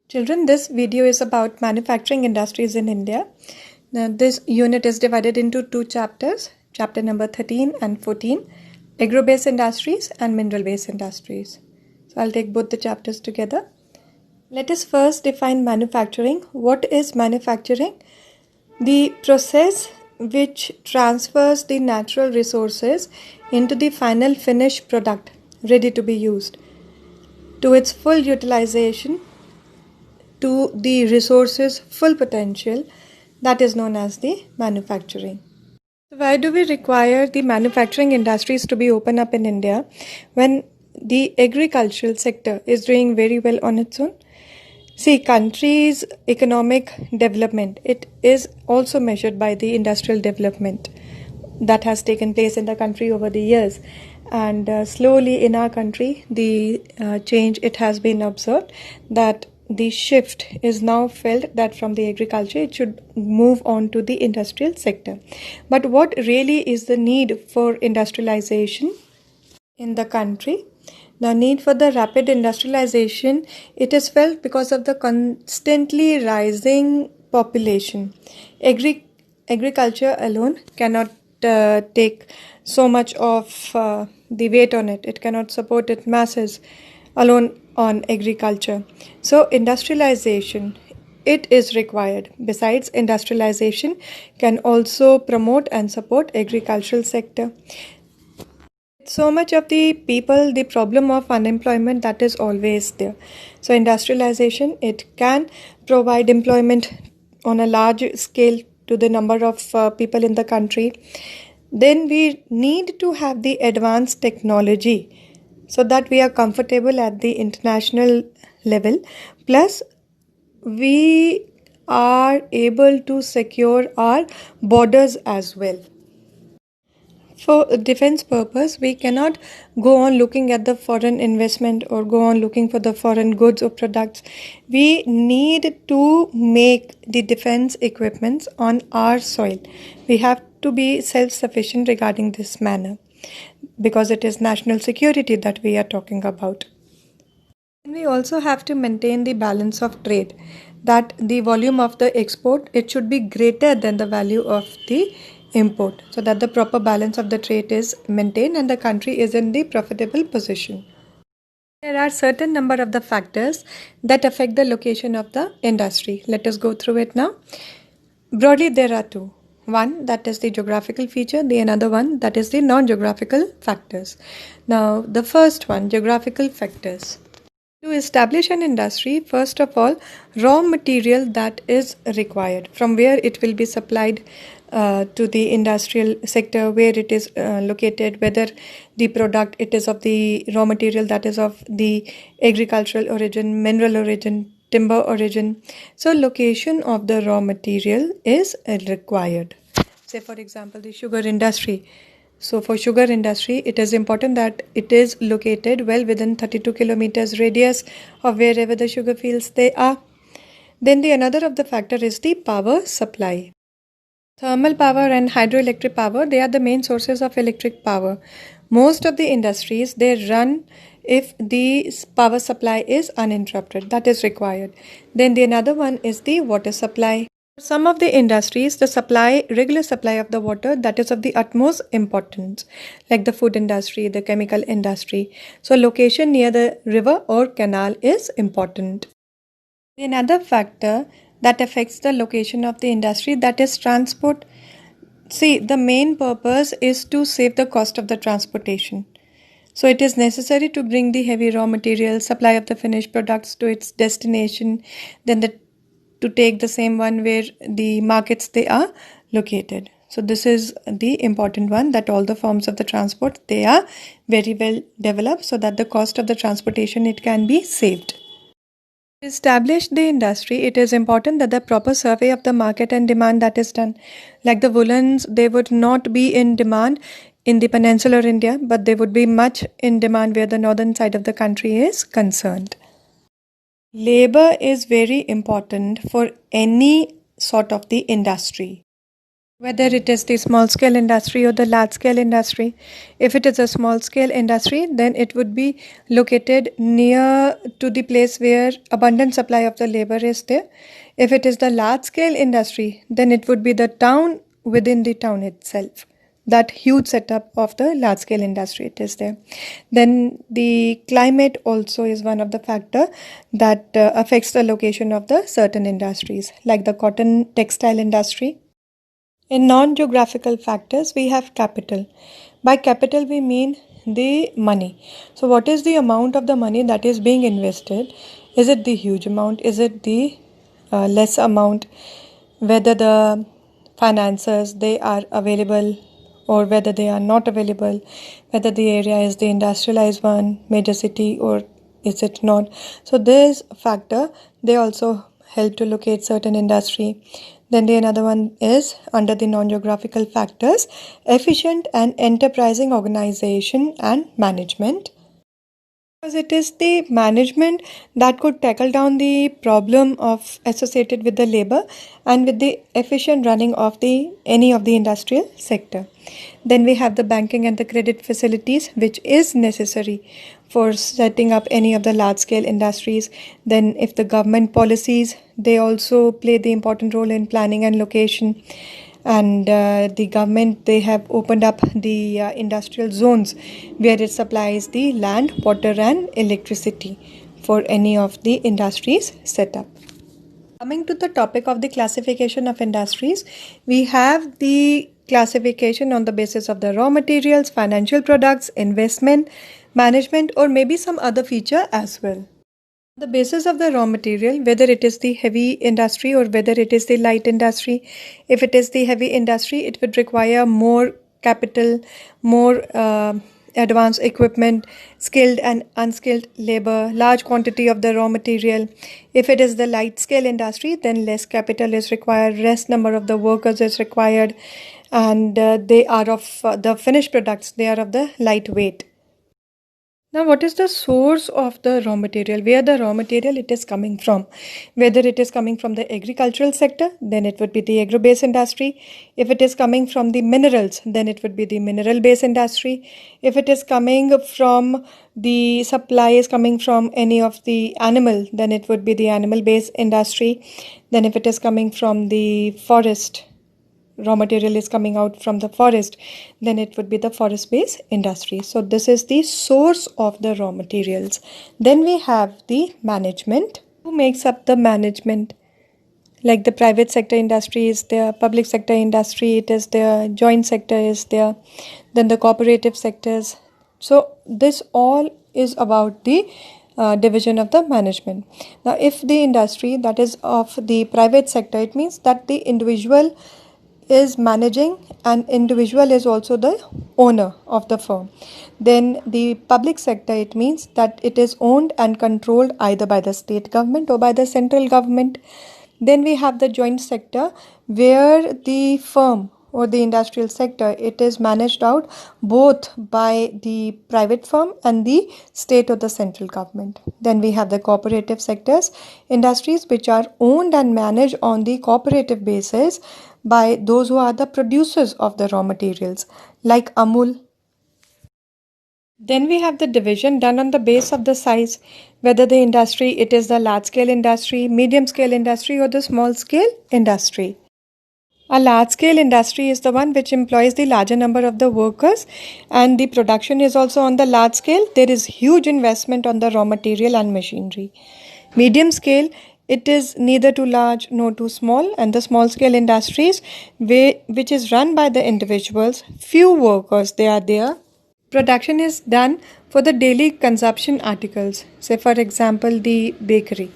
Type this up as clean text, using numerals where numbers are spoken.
Children, this video is about manufacturing industries in India. Now, this unit is divided into two chapters, chapter number 13 and 14, agro-based industries and mineral-based industries. So I'll take both the chapters together. Let us first define manufacturing. What is manufacturing? The process which transfers the natural resources into the final finished product ready to be used to its full utilization, to the resources' full potential, that is known as the manufacturing. So why do we require the manufacturing industries to be open up in India when the agricultural sector is doing very well on its own? See, country's economic development, it is also measured by the industrial development that has taken place in the country over the years. And slowly in our country, the change, it has been observed that the shift is now felt that from the agriculture, it should move on to the industrial sector. But what really is the need for industrialization in the country? The need for the rapid industrialization, it is felt because of the constantly rising population. Agriculture alone cannot take so much of the weight on it. It cannot support its masses alone on agriculture. So industrialization, it is required. Besides, industrialization can also promote and support agricultural sector. So much of the people, the problem of unemployment, that is always there. So industrialization, it can provide employment on a large scale to the number of people in the country. Then we need to have the advanced technology so that we are comfortable at the international level. Plus, we are able to secure our borders as well. For defense purpose, we cannot go on looking at the foreign investment or go on looking for the foreign goods or products. We need to make the defense equipments on our soil. We have to be self-sufficient regarding this manner because it is national security that we are talking about. And we also have to maintain the balance of trade, that the volume of the export, it should be greater than the value of the import, so that the proper balance of the trade is maintained and the country is in the profitable position. There are certain number of the factors that affect the location of the industry. Let us go through it now. Broadly, there are two. One, that is the geographical feature. The another one, that is the non-geographical factors. Now, the first one, geographical factors. To establish an industry, first of all, raw material that is required, from where it will be supplied to the industrial sector, where it is located, whether the product, it is of the raw material that is of the agricultural origin, mineral origin, timber origin. So location of the raw material is required. Say for example, the sugar industry. So for sugar industry, it is important that it is located well within 32 kilometers radius of wherever the sugar fields they are. Then the another of the factor is the power supply. Thermal power and hydroelectric power, they are the main sources of electric power. Most of the industries, they run if the power supply is uninterrupted. That is required. Then the another one is the water supply. Some of the industries, the regular supply of the water, that is of the utmost importance, like the food industry, the chemical industry. So location near the river or canal is important. Another factor that affects the location of the industry, that is transport. See, the main purpose is to save the cost of the transportation. So it is necessary to bring the heavy raw material, supply of the finished products to its destination, then to take the same one where the markets they are located. So this is the important one, that all the forms of the transport, they are very well developed so that the cost of the transportation, it can be saved. To establish the industry, it is important that the proper survey of the market and demand that is done. Like the woolens, they would not be in demand in the peninsular India, but they would be much in demand where the northern side of the country is concerned. Labor is very important for any sort of the industry. Whether it is the small scale industry or the large scale industry. If it is a small scale industry, then it would be located near to the place where abundant supply of the labor is there. If it is the large scale industry, then it would be the town within the town itself. That huge setup of the large scale industry, it is there. Then the climate also is one of the factor that affects the location of the certain industries, like the cotton textile industry. In non-geographical factors, we have capital. By capital, we mean the money. So, what is the amount of the money that is being invested? Is it the huge amount? Is it the less amount? Whether the finances they are available or whether they are not available, whether the area is the industrialized one, major city, or is it not. So this factor they also help to locate certain industry. Then the another one is under the non-geographical factors, efficient and enterprising organization and management. Because it is the management that could tackle down the problem of associated with the labor and with the efficient running of the any of the industrial sector. Then we have the banking and the credit facilities, which is necessary for setting up any of the large scale industries. Then if the government policies, they also play the important role in planning and location. And the government they have opened up the industrial zones where it supplies the land, water and electricity for any of the industries set up. Coming to the topic of the classification of industries, we have the classification on the basis of the raw materials, financial products, investment, management, or maybe some other feature as well. The basis of the raw material, whether it is the heavy industry or whether it is the light industry. If it is the heavy industry, it would require more capital, more advanced equipment, skilled and unskilled labor, large quantity of the raw material. If it is the light scale industry, then less capital is required, less number of the workers is required, and they are of the finished products, they are of the lightweight. Now, what is the source of the raw material? Where the raw material it is coming from? Whether it is coming from the agricultural sector, then it would be the agro-based industry. If it is coming from the minerals, then it would be the mineral-based industry. If it is coming from the supply is coming from any of the animal, then it would be the animal-based industry. Then if it is coming from the forest, raw material is coming out from the forest, then it would be the forest based industry. So this is the source of the raw materials. Then we have the management. Who makes up the management? Like the private sector industry is there, public sector industry it is there, joint sector is there, then the cooperative sectors. So this all is about the division of the management. Now if the industry that is of the private sector, it means that the individual is managing and individual is also the owner of the firm. Then the public sector, it means that it is owned and controlled either by the state government or by the central government. Then we have the joint sector where the firm or the industrial sector, it is managed out both by the private firm and the state or the central government. Then we have the cooperative sectors, industries which are owned and managed on the cooperative basis by those who are the producers of the raw materials, like Amul. Then we have the division done on the base of the size, whether the industry it is the large scale industry, medium scale industry or the small scale industry. A large scale industry is the one which employs the larger number of the workers and the production is also on the large scale. There is huge investment on the raw material and machinery. Medium scale, it is neither too large nor too small, and the small scale industries which is run by the individuals, few workers they are there. Production is done for the daily consumption articles, say for example the bakery.